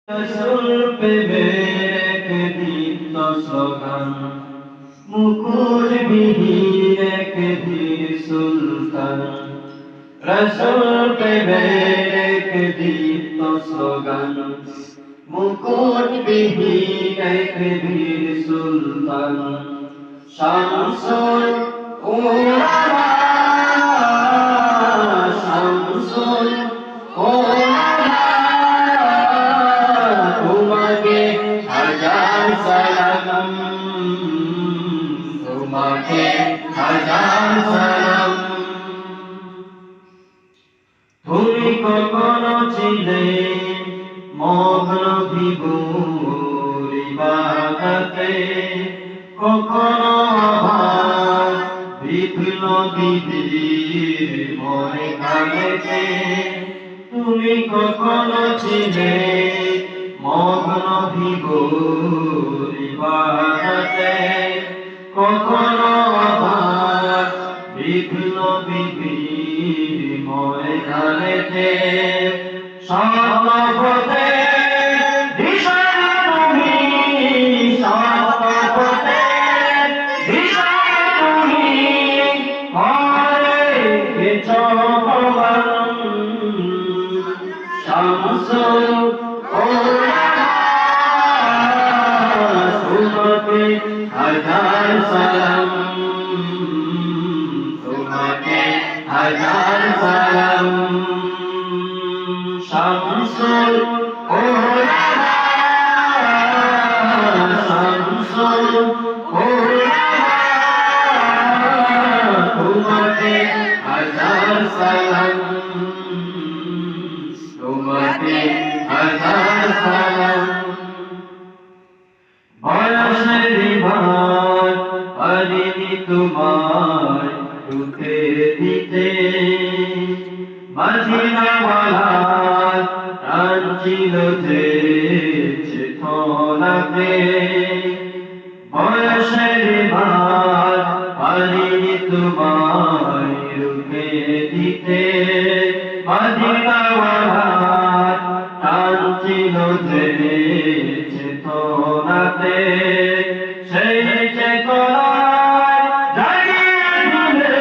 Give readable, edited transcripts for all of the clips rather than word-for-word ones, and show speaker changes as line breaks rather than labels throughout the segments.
রসুল প্রেমের এক দীপ্ত স্লোগান, মুকুট বিহীন এক ধীর সুলতান। রসুল প্রেমের এক দীপ্ত স্লোগান, মুকুট বিহীন এক ধীর সুলতান। শামসুল উলামা, শামসুল উলামা, তোমাকে হাজার সালাম, তোমাকে হাজার সালাম। তুমি কখনো ছিলে মগ্ন বিভোর ইবাদতে, কখনো আবার বিফল বিধির মনে কালেতে। তুমি কখনো ছিলে মগ্ন বিভোর ইবাদতে, কখনো আবার বিফল বিধির মনে কালেতে। সর্বপথে দিশা তুমি, সর্বপথে দিশা তুমি, করে গেছো প্রমাণ। শামসুল উলামা, তোমাকে হাজার সালাম, তোমাকে হাজার সালাম। শামসুল উলামা, শামসুল উলামা, তোমাকে হাজার সালাম, তোমাকে হাজার সালাম। বয়সের ভার পারিনি তোমার রুখে দিতে, মাঝিনাওয়ালার প্রাণ ছিল যে চেতনাতে। বয়সের ভার পারিনি তোমার রুখে দিতে, মাঝিনাওয়ালার প্রাণ ছিল যে চেতনাতে। সেই চেতনায় জাগিয়ে দিলে,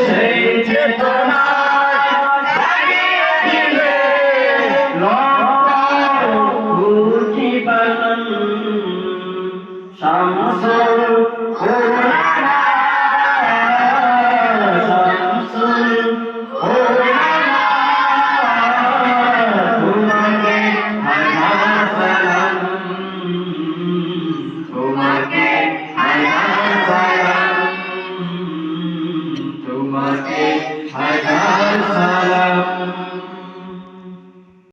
সেই চেতনায় জাগিয়ে দিলে লক্ষ জীবন। শামসুল উলামা, শামসুল উলামা, তোমাকে হাজার সালাম, তোমাকে হাজার সালাম, তোমাকে হাজার সালাম।